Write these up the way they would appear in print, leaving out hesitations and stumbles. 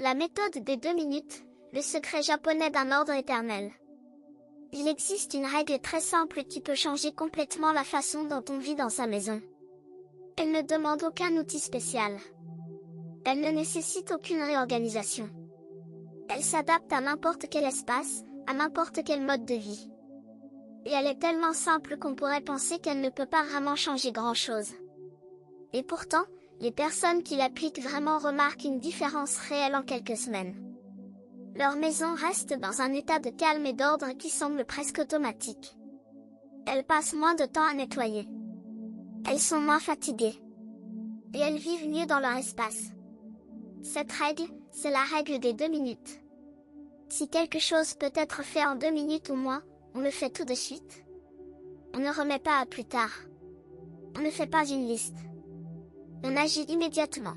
La méthode des 2 minutes, le secret japonais d'un ordre éternel. Il existe une règle très simple qui peut changer complètement la façon dont on vit dans sa maison. Elle ne demande aucun outil spécial. Elle ne nécessite aucune réorganisation. Elle s'adapte à n'importe quel espace, à n'importe quel mode de vie. Et elle est tellement simple qu'on pourrait penser qu'elle ne peut pas vraiment changer grand-chose. Et pourtant, les personnes qui l'appliquent vraiment remarquent une différence réelle en quelques semaines. Leur maison reste dans un état de calme et d'ordre qui semble presque automatique. Elles passent moins de temps à nettoyer. Elles sont moins fatiguées. Et elles vivent mieux dans leur espace. Cette règle, c'est la règle des 2 minutes. Si quelque chose peut être fait en 2 minutes ou moins, on le fait tout de suite. On ne remet pas à plus tard. On ne fait pas une liste. On agit immédiatement.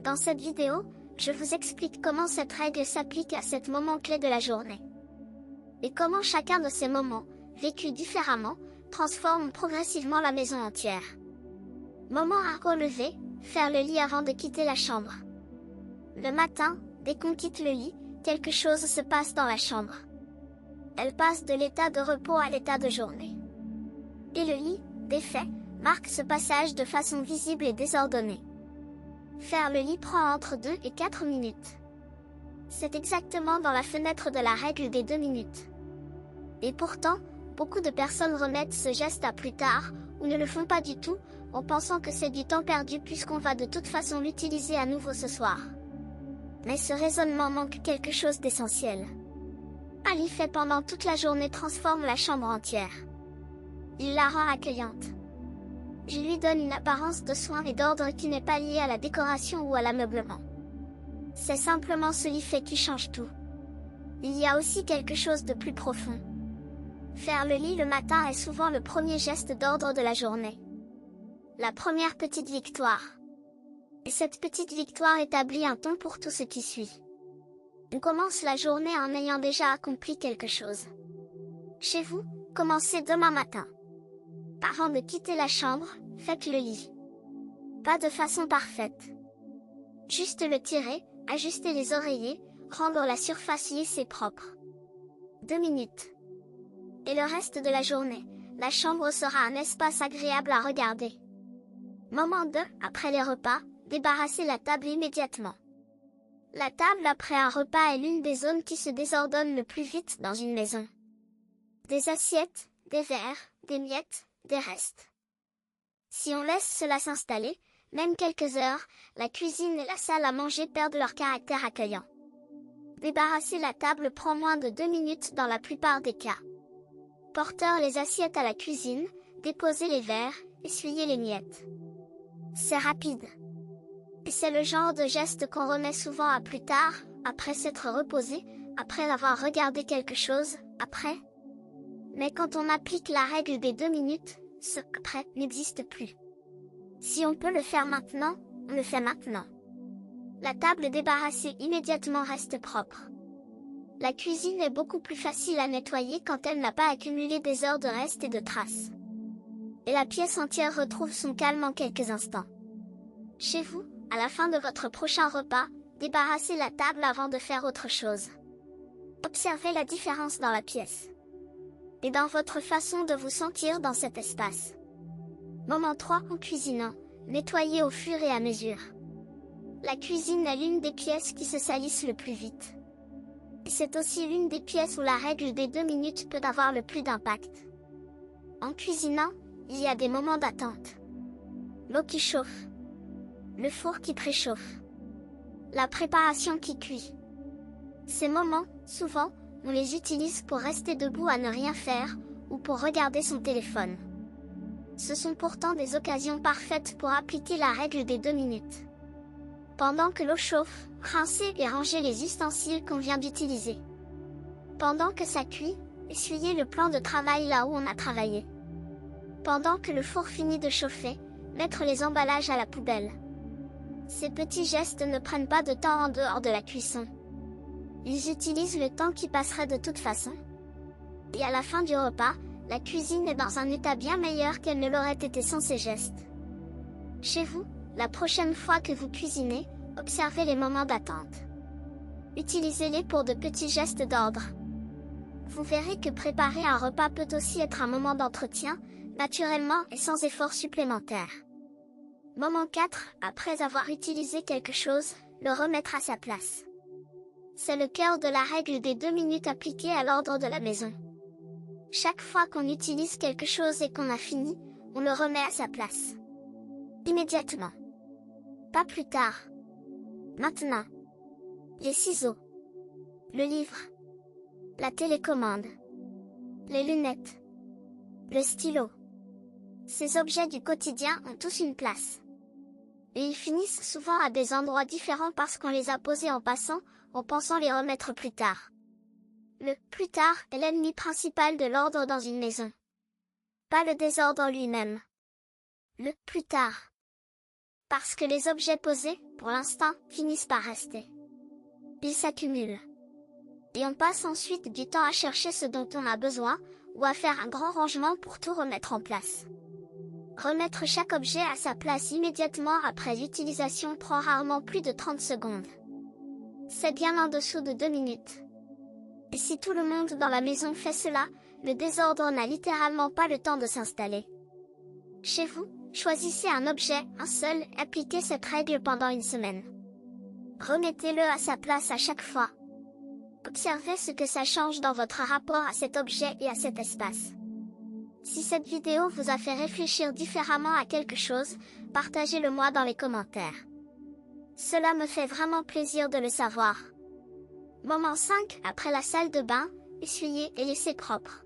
Dans cette vidéo, je vous explique comment cette règle s'applique à cet moment clé de la journée. Et comment chacun de ces moments, vécus différemment, transforme progressivement la maison entière. Moment à relever, faire le lit avant de quitter la chambre. Le matin, dès qu'on quitte le lit, quelque chose se passe dans la chambre. Elle passe de l'état de repos à l'état de journée. Et le lit, défait, marque ce passage de façon visible et désordonnée. Faire le lit prend entre 2 et 4 minutes. C'est exactement dans la fenêtre de la règle des 2 minutes. Et pourtant, beaucoup de personnes remettent ce geste à plus tard, ou ne le font pas du tout, en pensant que c'est du temps perdu puisqu'on va de toute façon l'utiliser à nouveau ce soir. Mais ce raisonnement manque quelque chose d'essentiel. Un lit fait pendant toute la journée transforme la chambre entière. Il la rend accueillante. Je lui donne une apparence de soin et d'ordre qui n'est pas liée à la décoration ou à l'ameublement. C'est simplement ce lit fait qui change tout. Il y a aussi quelque chose de plus profond. Faire le lit le matin est souvent le premier geste d'ordre de la journée. La première petite victoire. Et cette petite victoire établit un ton pour tout ce qui suit. On commence la journée en ayant déjà accompli quelque chose. Chez vous, commencez demain matin. Avant de quitter la chambre, faites le lit. Pas de façon parfaite. Juste le tirer, ajuster les oreillers, rendre la surface lisse et propre. 2 minutes. Et le reste de la journée, la chambre sera un espace agréable à regarder. Moment 2, après les repas, débarrassez la table immédiatement. La table après un repas est l'une des zones qui se désordonnent le plus vite dans une maison. Des assiettes, des verres, des miettes, des restes. Si on laisse cela s'installer, même quelques heures, la cuisine et la salle à manger perdent leur caractère accueillant. Débarrasser la table prend moins de 2 minutes dans la plupart des cas. Porteur les assiettes à la cuisine, déposer les verres, essuyer les miettes. C'est rapide. Et c'est le genre de geste qu'on remet souvent à plus tard, après s'être reposé, après avoir regardé quelque chose, après. Mais quand on applique la règle des 2 minutes, ce après n'existe plus. Si on peut le faire maintenant, on le fait maintenant. La table débarrassée immédiatement reste propre. La cuisine est beaucoup plus facile à nettoyer quand elle n'a pas accumulé des heures de restes et de traces. Et la pièce entière retrouve son calme en quelques instants. Chez vous, à la fin de votre prochain repas, débarrassez la table avant de faire autre chose. Observez la différence dans la pièce. Et dans votre façon de vous sentir dans cet espace. Moment 3 en cuisinant, nettoyez au fur et à mesure. La cuisine est l'une des pièces qui se salissent le plus vite. Et c'est aussi l'une des pièces où la règle des 2 minutes peut avoir le plus d'impact. En cuisinant, il y a des moments d'attente. L'eau qui chauffe. Le four qui préchauffe. La préparation qui cuit. Ces moments, souvent, on les utilise pour rester debout à ne rien faire, ou pour regarder son téléphone. Ce sont pourtant des occasions parfaites pour appliquer la règle des 2 minutes. Pendant que l'eau chauffe, rincez et rangez les ustensiles qu'on vient d'utiliser. Pendant que ça cuit, essuyez le plan de travail là où on a travaillé. Pendant que le four finit de chauffer, mettre les emballages à la poubelle. Ces petits gestes ne prennent pas de temps en dehors de la cuisson. Ils utilisent le temps qui passerait de toute façon. Et à la fin du repas, la cuisine est dans un état bien meilleur qu'elle ne l'aurait été sans ces gestes. Chez vous, la prochaine fois que vous cuisinez, observez les moments d'attente. Utilisez-les pour de petits gestes d'ordre. Vous verrez que préparer un repas peut aussi être un moment d'entretien, naturellement et sans effort supplémentaire. Moment 4. Après avoir utilisé quelque chose, le remettre à sa place. C'est le cœur de la règle des 2 minutes appliquée à l'ordre de la maison. Chaque fois qu'on utilise quelque chose et qu'on a fini, on le remet à sa place. Immédiatement. Pas plus tard. Maintenant. Les ciseaux. Le livre. La télécommande. Les lunettes. Le stylo. Ces objets du quotidien ont tous une place. Et ils finissent souvent à des endroits différents parce qu'on les a posés en passant, en pensant les remettre plus tard. Le « plus tard » est l'ennemi principal de l'ordre dans une maison. Pas le désordre lui-même. Le « plus tard ». Parce que les objets posés, pour l'instant, finissent par rester. Ils s'accumulent. Et on passe ensuite du temps à chercher ce dont on a besoin, ou à faire un grand rangement pour tout remettre en place. Remettre chaque objet à sa place immédiatement après l'utilisation prend rarement plus de 30 secondes. C'est bien en dessous de 2 minutes. Et si tout le monde dans la maison fait cela, le désordre n'a littéralement pas le temps de s'installer. Chez vous, choisissez un objet, un seul, et appliquez cette règle pendant une semaine. Remettez-le à sa place à chaque fois. Observez ce que ça change dans votre rapport à cet objet et à cet espace. Si cette vidéo vous a fait réfléchir différemment à quelque chose, partagez-le moi dans les commentaires. Cela me fait vraiment plaisir de le savoir. Moment 5. Après la salle de bain, essuyez et laissez propre.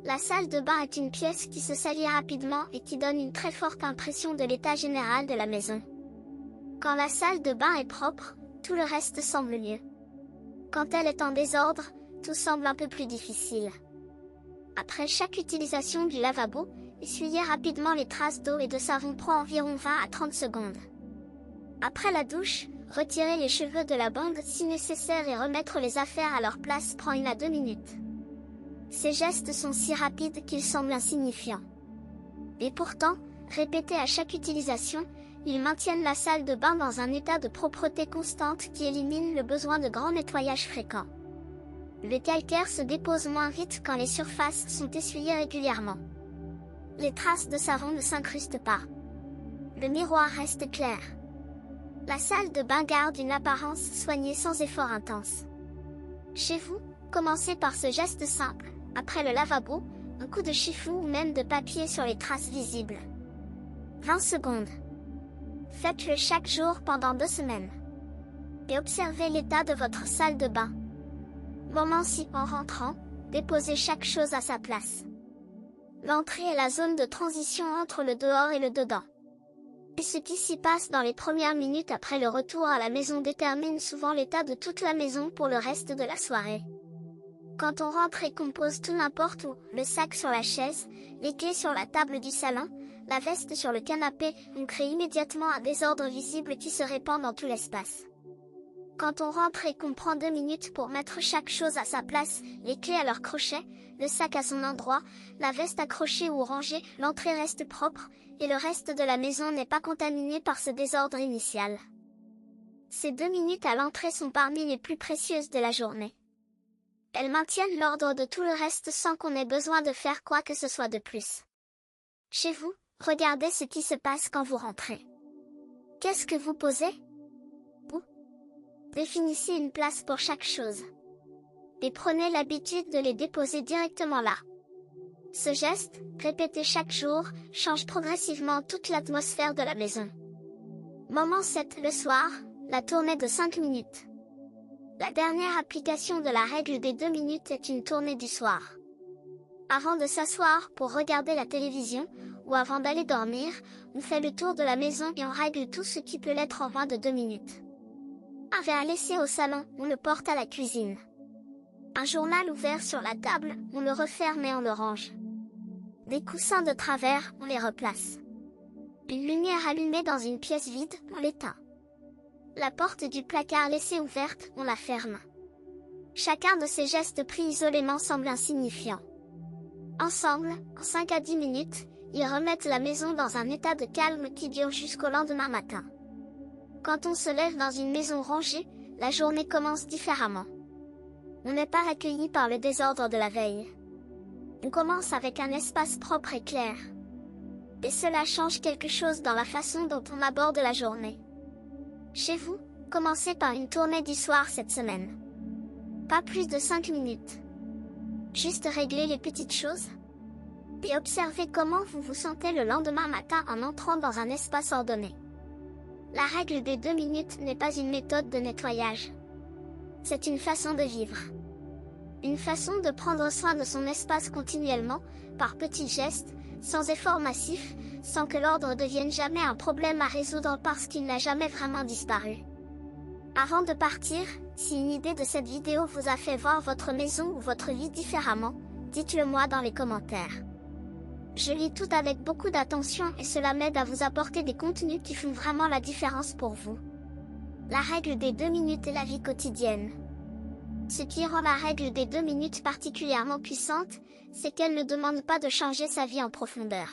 La salle de bain est une pièce qui se salit rapidement et qui donne une très forte impression de l'état général de la maison. Quand la salle de bain est propre, tout le reste semble mieux. Quand elle est en désordre, tout semble un peu plus difficile. Après chaque utilisation du lavabo, essuyez rapidement les traces d'eau et de savon prend environ 20 à 30 secondes. Après la douche, retirez les cheveux de la bande si nécessaire et remettre les affaires à leur place prend 1 à 2 minutes. Ces gestes sont si rapides qu'ils semblent insignifiants. Et pourtant, répétés à chaque utilisation, ils maintiennent la salle de bain dans un état de propreté constante qui élimine le besoin de grands nettoyages fréquents. Le calcaire se dépose moins vite quand les surfaces sont essuyées régulièrement. Les traces de savon ne s'incrustent pas. Le miroir reste clair. La salle de bain garde une apparence soignée sans effort intense. Chez vous, commencez par ce geste simple. Après le lavabo, un coup de chiffon ou même de papier sur les traces visibles. 20 secondes. Faites-le chaque jour pendant 2 semaines. Et observez l'état de votre salle de bain. Moment 6. En rentrant, déposez chaque chose à sa place. L'entrée est la zone de transition entre le dehors et le dedans. Et ce qui s'y passe dans les premières minutes après le retour à la maison détermine souvent l'état de toute la maison pour le reste de la soirée. Quand on rentre et qu'on pose tout n'importe où, le sac sur la chaise, les clés sur la table du salon, la veste sur le canapé, on crée immédiatement un désordre visible qui se répand dans tout l'espace. Quand on rentre et qu'on prend 2 minutes pour mettre chaque chose à sa place, les clés à leur crochet, le sac à son endroit, la veste accrochée ou rangée, l'entrée reste propre, et le reste de la maison n'est pas contaminé par ce désordre initial. Ces 2 minutes à l'entrée sont parmi les plus précieuses de la journée. Elles maintiennent l'ordre de tout le reste sans qu'on ait besoin de faire quoi que ce soit de plus. Chez vous, regardez ce qui se passe quand vous rentrez. Qu'est-ce que vous posez? Où? Définissez une place pour chaque chose. Et prenez l'habitude de les déposer directement là. Ce geste, répété chaque jour, change progressivement toute l'atmosphère de la maison. Moment 7. Le soir, la tournée de 5 minutes. La dernière application de la règle des 2 minutes est une tournée du soir. Avant de s'asseoir pour regarder la télévision, ou avant d'aller dormir, on fait le tour de la maison et on règle tout ce qui peut l'être en moins de 2 minutes. Un verre laissé au salon, on le porte à la cuisine. Un journal ouvert sur la table, on le referme et on le range. Des coussins de travers, on les replace. Une lumière allumée dans une pièce vide, on l'éteint. La porte du placard laissée ouverte, on la ferme. Chacun de ces gestes pris isolément semble insignifiant. Ensemble, en 5 à 10 minutes, ils remettent la maison dans un état de calme qui dure jusqu'au lendemain matin. Quand on se lève dans une maison rangée, la journée commence différemment. On n'est pas accueilli par le désordre de la veille. On commence avec un espace propre et clair. Et cela change quelque chose dans la façon dont on aborde la journée. Chez vous, commencez par une tournée du soir cette semaine. Pas plus de 5 minutes. Juste régler les petites choses. Et observez comment vous vous sentez le lendemain matin en entrant dans un espace ordonné. La règle des 2 minutes n'est pas une méthode de nettoyage. C'est une façon de vivre. Une façon de prendre soin de son espace continuellement, par petits gestes, sans effort massif, sans que l'ordre devienne jamais un problème à résoudre parce qu'il n'a jamais vraiment disparu. Avant de partir, si une idée de cette vidéo vous a fait voir votre maison ou votre vie différemment, dites-le moi dans les commentaires. Je lis tout avec beaucoup d'attention et cela m'aide à vous apporter des contenus qui font vraiment la différence pour vous. La règle des 2 minutes est la vie quotidienne. Ce qui rend la règle des 2 minutes particulièrement puissante, c'est qu'elle ne demande pas de changer sa vie en profondeur.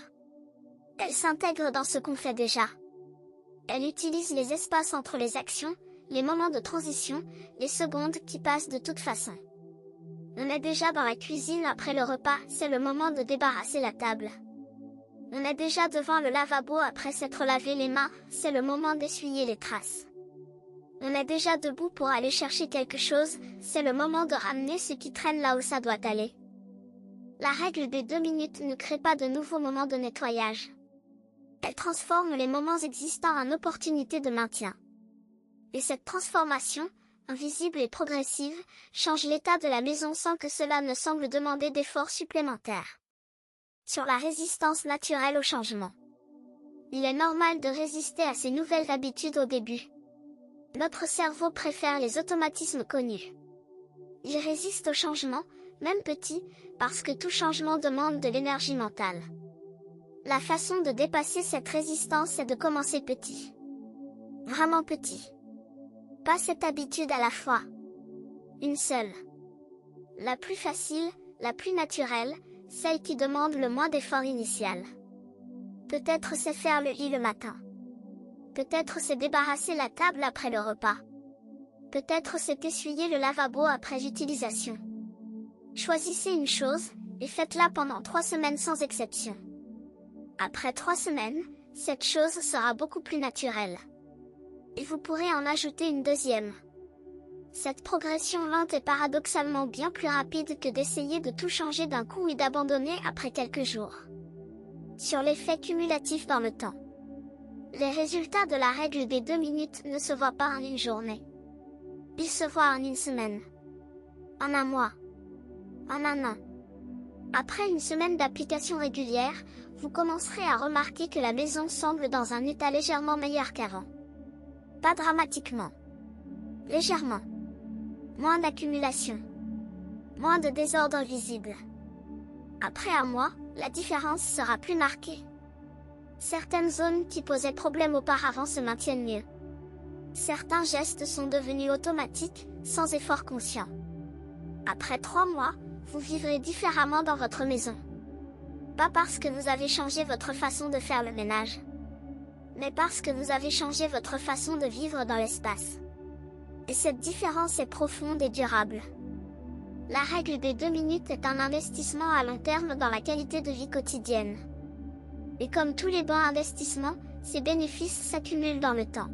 Elle s'intègre dans ce qu'on fait déjà. Elle utilise les espaces entre les actions, les moments de transition, les secondes qui passent de toute façon. On est déjà dans la cuisine après le repas, c'est le moment de débarrasser la table. On est déjà devant le lavabo après s'être lavé les mains, c'est le moment d'essuyer les traces. On est déjà debout pour aller chercher quelque chose, c'est le moment de ramener ce qui traîne là où ça doit aller. La règle des 2 minutes ne crée pas de nouveaux moments de nettoyage. Elle transforme les moments existants en opportunités de maintien. Et cette transformation, invisible et progressive, change l'état de la maison sans que cela ne semble demander d'efforts supplémentaires. Sur la résistance naturelle au changement. Il est normal de résister à ces nouvelles habitudes au début. Notre cerveau préfère les automatismes connus. Il résiste au changement, même petit, parce que tout changement demande de l'énergie mentale. La façon de dépasser cette résistance est de commencer petit. Vraiment petit. Pas cette habitude à la fois. Une seule. La plus facile, la plus naturelle, celle qui demande le moins d'effort initial. Peut-être c'est faire le lit le matin. Peut-être c'est débarrasser la table après le repas. Peut-être c'est essuyer le lavabo après utilisation. Choisissez une chose, et faites-la pendant 3 semaines sans exception. Après 3 semaines, cette chose sera beaucoup plus naturelle. Et vous pourrez en ajouter une deuxième. Cette progression lente est paradoxalement bien plus rapide que d'essayer de tout changer d'un coup et d'abandonner après quelques jours. Sur l'effet cumulatif dans le temps. Les résultats de la règle des 2 minutes ne se voient pas en une journée. Ils se voient en une semaine. En un mois. En un an. Après une semaine d'application régulière, vous commencerez à remarquer que la maison semble dans un état légèrement meilleur qu'avant. Pas dramatiquement. Légèrement. Moins d'accumulation. Moins de désordre visible. Après un mois, la différence sera plus marquée. Certaines zones qui posaient problème auparavant se maintiennent mieux. Certains gestes sont devenus automatiques, sans effort conscient. Après 3 mois, vous vivrez différemment dans votre maison. Pas parce que vous avez changé votre façon de faire le ménage, mais parce que vous avez changé votre façon de vivre dans l'espace. Et cette différence est profonde et durable. La règle des 2 minutes est un investissement à long terme dans la qualité de vie quotidienne. Et comme tous les bons investissements, ces bénéfices s'accumulent dans le temps.